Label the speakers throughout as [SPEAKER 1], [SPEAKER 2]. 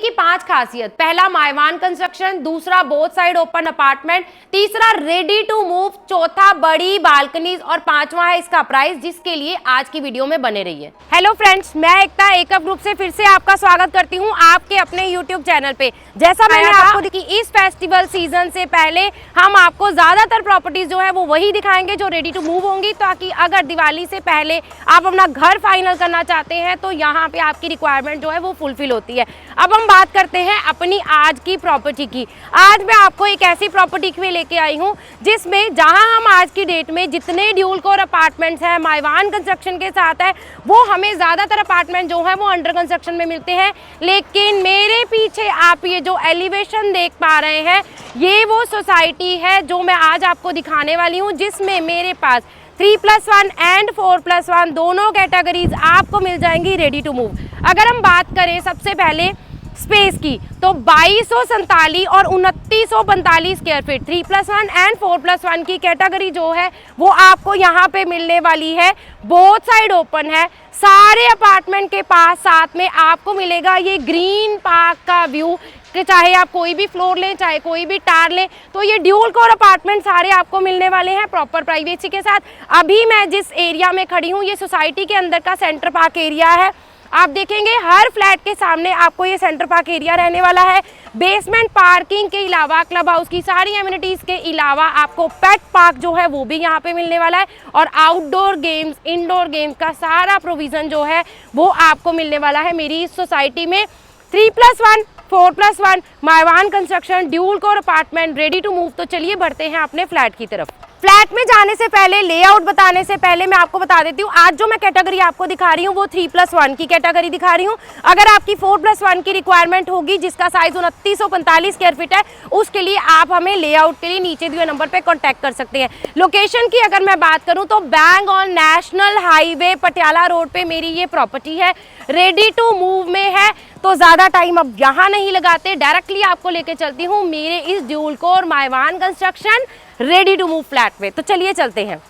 [SPEAKER 1] की 5 खासियत। पहला मायवान कंस्ट्रक्शन, दूसरा बोथ साइड ओपन अपार्टमेंट, तीसरा रेडी टू मूव, चौथा बड़ी बालकनीज और पांचवा है इसका प्राइस, जिसके लिए आज की वीडियो में बने रहिए। हेलो फ्रेंड्स, मैं एकता एकअप ग्रुप से फिर से आपका स्वागत करती हूं आपके अपने यूट्यूब चैनल पे। जैसा मैंने आपको देखी, इस फेस्टिवल सीजन से पहले हम आपको ज्यादातर प्रॉपर्टीज जो है वो वही दिखाएंगे जो रेडी टू मूव होंगी, ताकि अगर दिवाली से पहले आप अपना घर फाइनल करना चाहते हैं तो यहाँ पे आपकी रिक्वायरमेंट जो है वो फुलफिल होती है। अब हम बात करते हैं अपनी आज की प्रॉपर्टी की। आज मैं आपको एक ऐसी प्रॉपर्टी में लेके आई हूँ जिसमें जहां हम आज की डेट में जितने ड्यूल कोर अपार्टमेंट्स हैं मायवान कंस्ट्रक्शन के साथ है, वो हमें ज़्यादातर अपार्टमेंट जो है वो अंडर कंस्ट्रक्शन में मिलते हैं। लेकिन मेरे पीछे आप ये जो एलिवेशन देख पा रहे हैं, ये वो सोसाइटी है जो मैं आज आपको दिखाने वाली हूँ, जिसमें मेरे पास 3+1 एंड 4+1 दोनों कैटेगरीज आपको मिल जाएंगी रेडी टू मूव। अगर हम बात करें सबसे पहले स्पेस की, तो 2247 और 2945 स्क्वायर फीट 3+1 एंड 4+1 की कैटेगरी जो है वो आपको यहाँ पे मिलने वाली है। बोथ साइड ओपन है, सारे अपार्टमेंट के पास साथ में आपको मिलेगा ये ग्रीन पार्क का व्यू, कि चाहे आप कोई भी फ्लोर लें, चाहे कोई भी टार लें, तो ये ड्यूल कोर अपार्टमेंट सारे आपको मिलने वाले हैं प्रॉपर प्राइवेसी के साथ। अभी मैं जिस एरिया में खड़ी हूँ, ये सोसाइटी के अंदर का सेंटर पार्क एरिया है। आप देखेंगे हर फ्लैट के सामने आपको ये सेंटर पार्क एरिया रहने वाला है। बेसमेंट पार्किंग के अलावा, क्लब हाउस की सारी एमिनिटीज़ के अलावा आपको पेट पार्क जो है वो भी यहाँ पे मिलने वाला है, और आउटडोर गेम्स, इंडोर गेम्स का सारा प्रोविज़न जो है वो आपको मिलने वाला है मेरी इस सोसाइटी में। 3+1 4+1 मायवान construction dual core apartment ready to move. तो चलिए बढ़ते हैं अपने फ्लैट की तरफ। फ्लैट में जाने से पहले, लेआउट बताने से पहले मैं आपको बता देती हूँ, आज जो मैं कैटेगरी आपको दिखा रही हूँ वो 3+1 की कैटेगरी दिखा रही हूँ। अगर आपकी 4+1 की रिक्वायरमेंट होगी, जिसका साइज 2945 स्क्वायर फीट है, उसके लिए आप हमें लेआउट के लिए नीचे दिए नंबर पे कांटेक्ट कर सकते हैं। लोकेशन की अगर मैं बात करूँ तो bang on national highway Patiala road पे मेरी ये प्रॉपर्टी है, रेडी टू मूव में है। तो ज़्यादा टाइम अब यहाँ नहीं लगाते, डायरेक्टली आपको लेके चलती हूँ मेरे इस ड्यूल कोर मायवान construction ready to move flat पे। तो चलिए चलते हैं।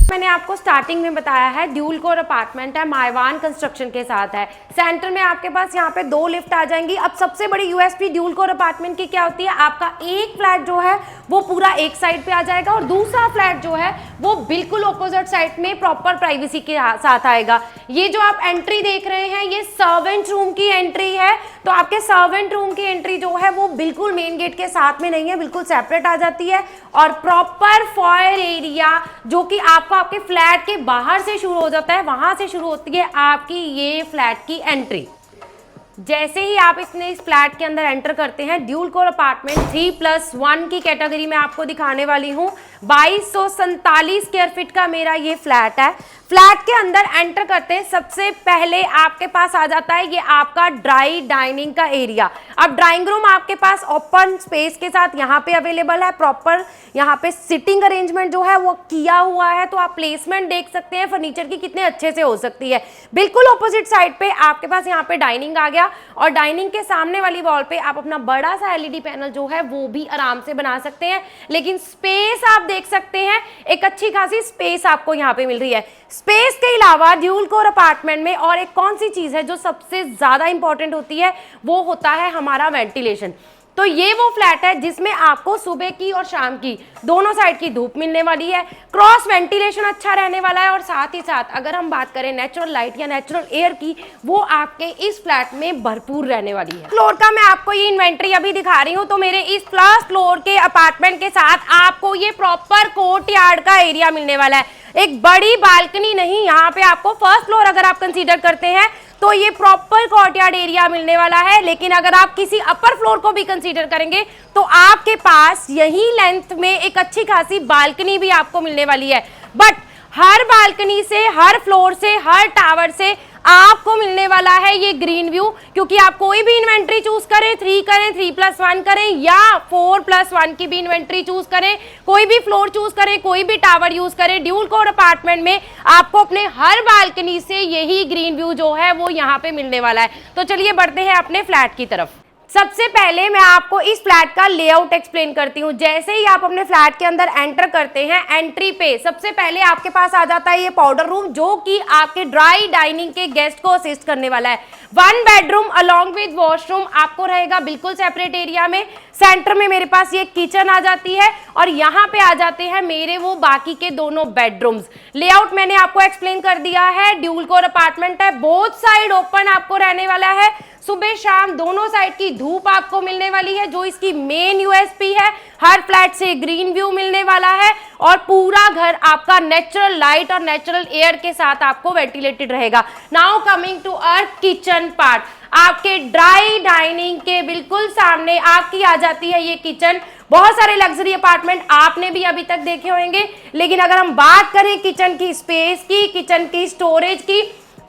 [SPEAKER 1] मैंने आपको स्टार्टिंग में बताया है ड्यूल कोर अपार्टमेंट है, मायवान कंस्ट्रक्शन के साथ है। सेंटर में आपके पास यहाँ पे 2 लिफ्ट आ जाएंगी। अब सबसे बड़ी यूएसपी ड्यूल कोर अपार्टमेंट की क्या होती है, आपका एक फ्लैट जो है वो पूरा एक साइड पे आ जाएगा और दूसरा फ्लैट जो है वो बिल्कुल ऑपोजिट साइड में प्रॉपर प्राइवेसी के साथ आएगा। ये जो आप एंट्री देख रहे हैं, ये सर्वेंट रूम की एंट्री है। तो आपके सर्वेंट रूम की एंट्री जो है वो बिल्कुल मेन गेट के साथ में नहीं है, बिल्कुल सेपरेट आ जाती है। और प्रॉपर फॉयर एरिया जो कि आपको आपके फ्लैट के बाहर से शुरू हो जाता है, वहां से शुरू होती है आपकी ये फ्लैट की एंट्री। जैसे ही आप इस फ्लैट के अंदर एंटर करते हैं, ड्यूल कोर अपार्टमेंट 3+1 की कैटेगरी में आपको दिखाने वाली हूँ। 2247 स्क्वायर फीट का मेरा ये फ्लैट है। फ्लैट के अंदर एंटर करते हैं सबसे पहले आपके पास आ जाता है ये आपका ड्राई डाइनिंग का एरिया। अब ड्राइंग रूम आपके पास ओपन स्पेस के साथ यहाँ पे अवेलेबल है, प्रॉपर यहाँ पे सिटिंग अरेंजमेंट जो है वो किया हुआ है। तो आप प्लेसमेंट देख सकते हैं फर्नीचर की कितने अच्छे से हो सकती है। बिल्कुल ऑपोजिट साइड पे आपके पास यहाँ पे डाइनिंग आ गया, और डाइनिंग के सामने वाली वॉल पे आप अपना बड़ा सा LED पैनल जो है वो भी आराम से बना सकते हैं। लेकिन स्पेस आप देख सकते हैं, एक अच्छी खासी स्पेस आपको यहाँ पे मिल रही है। स्पेस के अलावा ड्यूल कोर अपार्टमेंट में और एक कौन सी चीज है जो सबसे ज्यादा इंपॉर्टेंट होती है, वो होता है हमारा वेंटिलेशन। तो ये वो फ्लैट है जिसमें आपको सुबह की और शाम की दोनों साइड की धूप मिलने वाली है, क्रॉस वेंटिलेशन अच्छा रहने वाला है, और साथ ही साथ अगर हम बात करें नेचुरल लाइट या नेचुरल एयर की, वो आपके इस फ्लैट में भरपूर रहने वाली है। फ्लोर का मैं आपको ये इन्वेंट्री अभी दिखा रही हूँ। तो मेरे इस फर्स्ट फ्लोर के अपार्टमेंट के साथ आपको ये प्रॉपर कोर्ट यार्ड का एरिया मिलने वाला है। एक बड़ी बालकनी नहीं, यहाँ पे आपको फर्स्ट फ्लोर अगर आप कंसीडर करते हैं तो ये प्रॉपर कोर्टयार्ड एरिया मिलने वाला है। लेकिन अगर आप किसी अपर फ्लोर को भी कंसीडर करेंगे तो आपके पास यही लेंथ में एक अच्छी खासी बालकनी भी आपको मिलने वाली है। बट हर बालकनी से, हर फ्लोर से, हर टावर से आपको मिलने वाला है ये ग्रीन व्यू, क्योंकि आप कोई भी इन्वेंट्री चूज करें, 3 करें, 3+1 करें या 4+1 की भी इन्वेंट्री चूज करें, कोई भी फ्लोर चूज करें, कोई भी टावर यूज करें, ड्यूल कोर अपार्टमेंट में आपको अपने हर बालकनी से यही ग्रीन व्यू जो है वो यहाँ पे मिलने वाला है। तो चलिए बढ़ते हैं अपने फ्लैट की तरफ। सबसे पहले मैं आपको इस फ्लैट का लेआउट एक्सप्लेन करती हूँ। जैसे ही आप अपने फ्लैट के अंदर एंटर करते हैं, एंट्री पे सबसे पहले आपके पास आ जाता है ये पाउडर रूम, जो कि आपके ड्राई डाइनिंग के गेस्ट को असिस्ट करने वाला है। 1 बेडरूम अलॉन्ग विद वॉशरूम आपको रहेगा बिल्कुल सेपरेट एरिया में। सेंटर में मेरे पास ये किचन आ जाती है और यहाँ पे आ जाते हैं मेरे वो बाकी के दोनों बेडरूम्स। लेआउट मैंने आपको एक्सप्लेन कर दिया है। ड्यूल कोर अपार्टमेंट है, बोथ साइड ओपन आपको रहने वाला है। सुबह शाम दोनों साइड की धूप आपको मिलने वाली है, जो इसकी मेन यूएसपी है। हर फ्लैट से ग्रीन व्यू मिलने वाला है और पूरा घर आपका नेचुरल लाइट और नेचुरल एयर के साथ आपको वेंटिलेटेड रहेगा। Now coming to our kitchen part, आपके ड्राई डाइनिंग के बिल्कुल सामने आपकी आ जाती है ये किचन। बहुत सारे लग्जरी अपार्टमेंट आपने भी अभी तक देखे होंगे, लेकिन अगर हम बात करें किचन की स्पेस की, किचन की स्टोरेज की,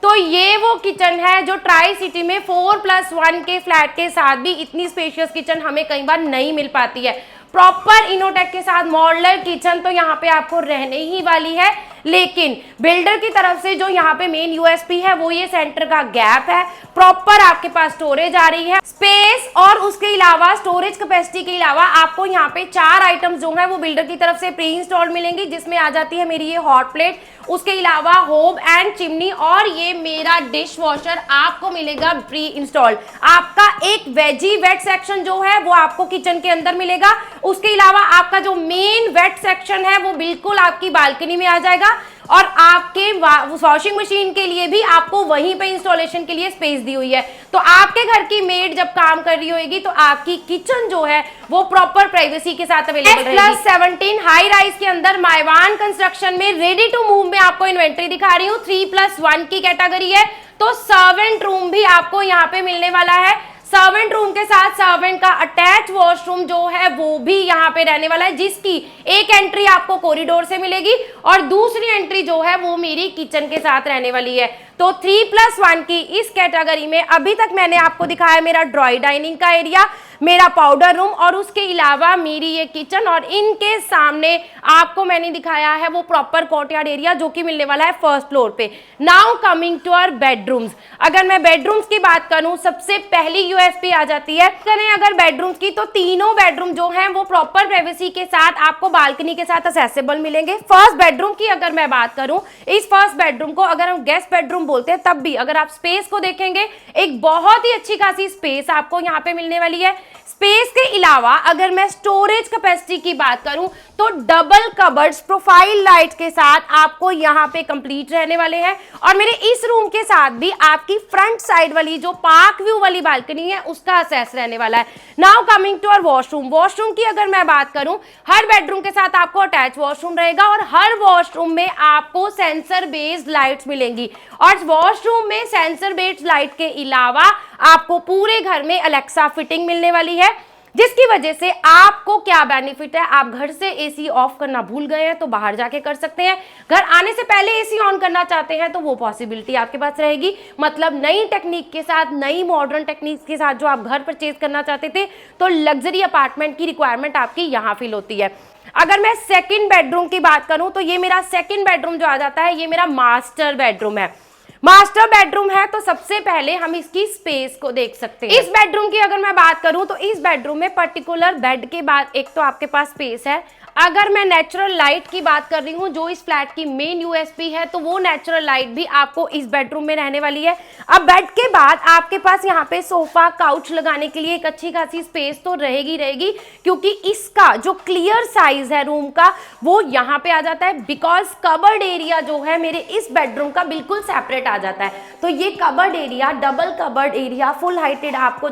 [SPEAKER 1] तो ये वो किचन है जो ट्राई सिटी में 4+1 के फ्लैट के साथ भी इतनी स्पेशियस किचन हमें कई बार नहीं मिल पाती है। प्रॉपर इनोटेक के साथ मॉड्यूलर किचन तो यहाँ पे आपको रहने ही वाली है, लेकिन बिल्डर की तरफ से जो यहाँ पे मेन यूएसपी है वो ये सेंटर का गैप है। प्रॉपर आपके पास स्टोरेज आ रही है, स्पेस और उसके अलावा स्टोरेज कैपेसिटी के अलावा आपको यहाँ पे 4 आइटम्स जो है वो बिल्डर की तरफ से प्री इंस्टॉल्ड मिलेंगी, जिसमें आ जाती है मेरी ये हॉट प्लेट, उसके अलावा होब एंड चिमनी और ये मेरा डिश वॉशर आपको मिलेगा प्री इंस्टॉल्ड। आपका एक वेजी वेट सेक्शन जो है वो आपको किचन के अंदर मिलेगा। उसके अलावा आपका जो मेन वेट सेक्शन है वो बिल्कुल आपकी बालकनी में आ जाएगा और आपके वॉशिंग मशीन के लिए भी आपको वहीं पे इंस्टॉलेशन के लिए स्पेस दी हुई है। तो आपके घर की मेड जब काम कर रही होगी तो आपकी किचन जो है वो प्रॉपर प्राइवेसी के साथ अवेलेबल रहेगी। +17 हाई राइज के अंदर माइवान कंस्ट्रक्शन में रेडी टू मूव में आपको इन्वेंट्री दिखा रही हूँ। 3+1 की कैटेगरी है, तो सर्वेंट रूम भी आपको यहाँ पे मिलने वाला है। सर्वेंट रूम के साथ सर्वेंट का अटैच वॉशरूम जो है वो भी यहाँ पे रहने वाला है, जिसकी एक एंट्री आपको कॉरिडोर से मिलेगी और दूसरी एंट्री जो है वो मेरी किचन के साथ रहने वाली है। तो 3+1 की इस कैटेगरी में अभी तक मैंने आपको दिखाया मेरा ड्राई डाइनिंग का एरिया, मेरा पाउडर रूम और उसके अलावा मेरी ये किचन, और इनके सामने आपको मैंने दिखाया है वो प्रॉपर कोर्टयार्ड एरिया जो कि मिलने वाला है फर्स्ट फ्लोर पे। Now coming to our bedrooms, अगर मैं बेडरूम्स की बात करूं सबसे पहली यूएसपी आ जाती है। करें अगर बेडरूम्स की, तो तीनों बेडरूम जो हैं वो प्रॉपर प्राइवेसी के साथ आपको बालकनी के साथ एक्सेसिबल मिलेंगे। फर्स्ट बेडरूम की अगर मैं बात करूं, इस फर्स्ट बेडरूम को अगर हम गेस्ट बेडरूम बोलते हैं, तब भी अगर आप स्पेस को देखेंगे एक बहुत ही अच्छी खासी स्पेस आपको यहाँ पे मिलने वाली है। स्पेस के अलावा अगर मैं स्टोरेज कैपेसिटी की बात करूं तो डबल कबर्ड्स प्रोफाइल लाइट के साथ आपको यहाँ पे कंप्लीट रहने वाले हैं और मेरे इस रूम के साथ भी आपकी फ्रंट साइड वाली जो पार्क व्यू वाली बालकनी है उसका एक्सेस रहने वाला है। Now coming to our washroom, washroom की अगर मैं बात करूं, हर बेडरूम के साथ आपको अटैच वॉशरूम रहेगा और हर वॉशरूम में आपको सेंसर बेस्ड लाइट्स मिलेंगी और वॉशरूम में सेंसर बेस्ड लाइट के अलावा आपको पूरे घर में अलेक्सा फिटिंग मिलने वाली है, जिसकी वजह से आपको क्या बेनिफिट है, आप घर से एसी ऑफ करना भूल गए हैं तो बाहर जाके कर सकते हैं, घर आने से पहले एसी ऑन करना चाहते हैं तो वो पॉसिबिलिटी आपके पास रहेगी। मतलब नई टेक्निक के साथ, नई मॉडर्न टेक्निक के साथ जो आप घर परचेज करना चाहते थे, तो लग्जरी अपार्टमेंट की रिक्वायरमेंट आपकी यहाँ फिल होती है। अगर मैं सेकंड बेडरूम की बात करूं तो ये मेरा सेकंड बेडरूम जो आ जाता है ये मेरा मास्टर बेडरूम है। मास्टर बेडरूम है तो सबसे पहले हम इसकी स्पेस को देख सकते हैं। इस बेडरूम की अगर मैं बात करूं तो इस बेडरूम में पर्टिकुलर बेड के बाद एक तो आपके पास स्पेस है। अगर मैं नेचुरल लाइट की बात कर रही हूं जो इस फ्लैट की मेन यूएसपी है, तो वो नेचुरल लाइट भी आपको इस बेडरूम में रहने वाली है। अब बेड के बाद आपके पास यहाँ पे सोफा काउच लगाने के लिए एक अच्छी खासी स्पेस तो रहेगी, क्योंकि इसका जो क्लियर साइज है रूम का वो यहाँ पे आ जाता है, बिकॉज कबर्ड एरिया जो है मेरे इस बेडरूम का बिल्कुल सेपरेट आ जाता है। तो ये cupboard area, double cupboard area full heighted आपको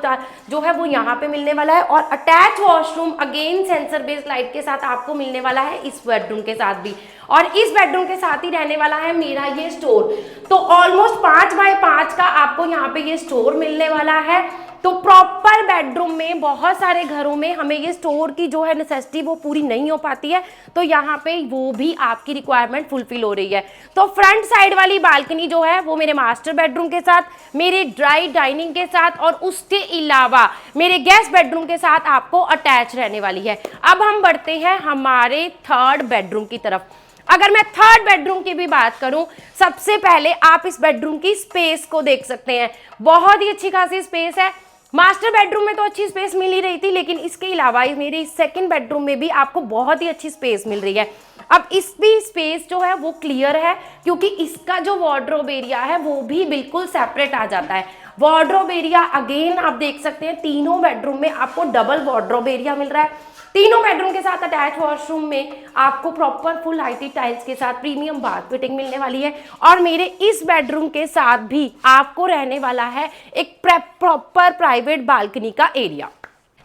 [SPEAKER 1] जो है वो यहाँ पे मिलने वाला है और attach washroom again sensor based light के साथ आपको मिलने वाला है इस बेडरूम के साथ भी। और इस बेडरूम के साथ ही रहने वाला है मेरा ये स्टोर, तो ऑलमोस्ट 5x5 का आपको यहाँ पे ये स्टोर मिलने वाला है। तो प्रॉपर बेडरूम में बहुत सारे घरों में हमें ये स्टोर की जो है नेसेसिटी वो पूरी नहीं हो पाती है, तो यहाँ पे वो भी आपकी रिक्वायरमेंट फुलफिल हो रही है। तो फ्रंट साइड वाली बालकनी जो है वो मेरे मास्टर बेडरूम के साथ, मेरे ड्राई डाइनिंग के साथ और उसके अलावा मेरे गेस्ट बेडरूम के साथ आपको अटैच रहने वाली है। अब हम बढ़ते हैं हमारे थर्ड बेडरूम की तरफ। अगर मैं थर्ड बेडरूम की भी बात करूं, सबसे पहले आप इस बेडरूम की स्पेस को देख सकते हैं। बहुत ही अच्छी खासी स्पेस है। मास्टर बेडरूम में तो अच्छी स्पेस मिल ही रही थी, लेकिन इसके अलावा मेरे सेकंड बेडरूम में भी आपको बहुत ही अच्छी स्पेस मिल रही है। अब इस भी स्पेस जो है वो क्लियर है, क्योंकि इसका जो वार्डरोब एरिया है वो भी बिल्कुल सेपरेट आ जाता है। वार्डरोब एरिया अगेन आप देख सकते हैं, तीनों बेडरूम में आपको डबल वार्डरोब एरिया मिल रहा है। तीनों बेडरूम के साथ अटैच वॉशरूम में आपको प्रॉपर फुल हाइटी टाइल्स के साथ प्रीमियम बाथ फिटिंग मिलने वाली है। और मेरे इस बेडरूम के साथ भी आपको रहने वाला है एक प्रॉपर प्राइवेट बालकनी का एरिया।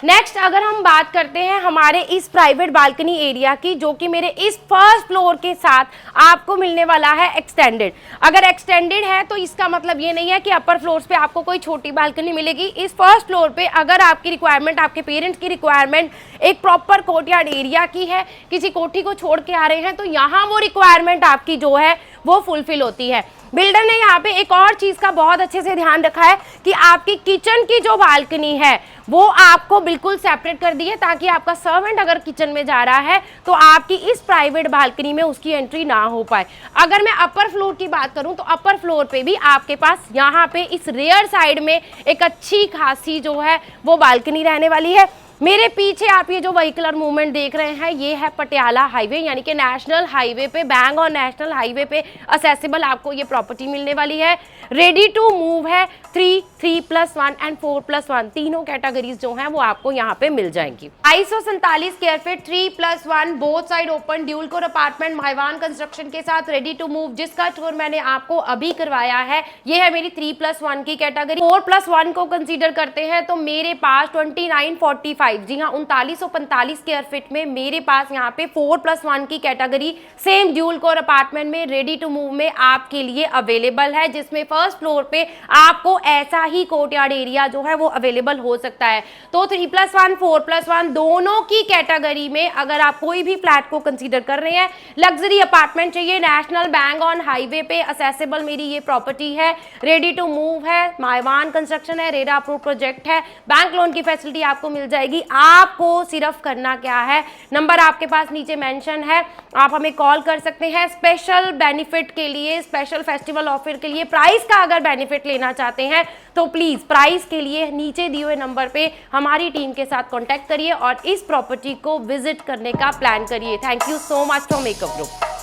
[SPEAKER 1] नेक्स्ट अगर हम बात करते हैं हमारे इस प्राइवेट बालकनी एरिया की, जो कि मेरे इस फर्स्ट फ्लोर के साथ आपको मिलने वाला है एक्सटेंडेड। अगर एक्सटेंडेड है तो इसका मतलब ये नहीं है कि अपर फ्लोर्स पे आपको कोई छोटी बालकनी मिलेगी। इस फर्स्ट फ्लोर पे अगर आपकी रिक्वायरमेंट, आपके पेरेंट्स की रिक्वायरमेंट एक प्रॉपर कोर्टयार्ड एरिया की है, किसी कोठी को छोड़ के आ रहे हैं, तो यहाँ वो रिक्वायरमेंट आपकी जो है वो फुलफिल होती है। बिल्डर ने यहाँ पे एक और चीज का बहुत अच्छे से ध्यान रखा है कि आपकी किचन की जो बालकनी है वो आपको बिल्कुल सेपरेट कर दी है, ताकि आपका सर्वेंट अगर किचन में जा रहा है तो आपकी इस प्राइवेट बालकनी में उसकी एंट्री ना हो पाए। अगर मैं अपर फ्लोर की बात करूं तो अपर फ्लोर पे भी आपके पास यहाँ पे इस रेयर साइड में एक अच्छी खासी जो है वो बालकनी रहने वाली है। मेरे पीछे आप ये जो व्हीकलर मूवमेंट देख रहे हैं ये है पटियाला हाईवे, यानी कि नेशनल हाईवे पे, बैंग और नेशनल हाईवे पे असेसिबल आपको ये प्रॉपर्टी मिलने वाली है। रेडी टू मूव है। 3, 3+1 एंड 4+1 तीनों कैटेगरीज जो हैं वो आपको यहाँ पे मिल जाएंगी। 247 square feet 3+1 both side open dual core apartment माइवान कंस्ट्रक्शन के साथ रेडी टू मूव, जिसका टूर मैंने आपको अभी करवाया है। ये है मेरी 3+1 की कैटेगरी। 4+1 को कंसीडर करते हैं तो मेरे पास 2945, जी हाँ 3945 स्क्वायर फीट में मेरे पास यहाँ पे 4+1 की category same dual core apartment में रेडी टू मूव में आपके लिए अवेलेबल है, जिसमें फर्स्ट फ्लोर पे आपको ऐसा ही कोर्टयार्ड एरिया जो है वो अवेलेबल हो सकता है। तो 3+1 4+1 दोनों की कैटेगरी में अगर आप कोई भी फ्लैट को कंसीडर कर रहे हैं, लग्जरी अपार्टमेंट चाहिए, नेशनल बैंक ऑन हाईवे पे असेसिबल मेरी ये प्रॉपर्टी है, रेडी टू मूव है, माइवान कंस्ट्रक्शन है, रेरा अप्रूव प्रोजेक्ट है, बैंक लोन की फैसिलिटी आपको मिल जाएगी। आपको सिर्फ करना क्या है, नंबर आपके पास नीचे मेंशन है, आप हमें कॉल कर सकते हैं। स्पेशल बेनिफिट के लिए, स्पेशल फेस्टिवल ऑफर के लिए, प्राइस का अगर बेनिफिट लेना चाहते हैं तो प्लीज प्राइस के लिए नीचे दिए हुए नंबर पे हमारी टीम के साथ कांटेक्ट करिए और इस प्रॉपर्टी को विजिट करने का प्लान करिए। Thank you so much from makeup group.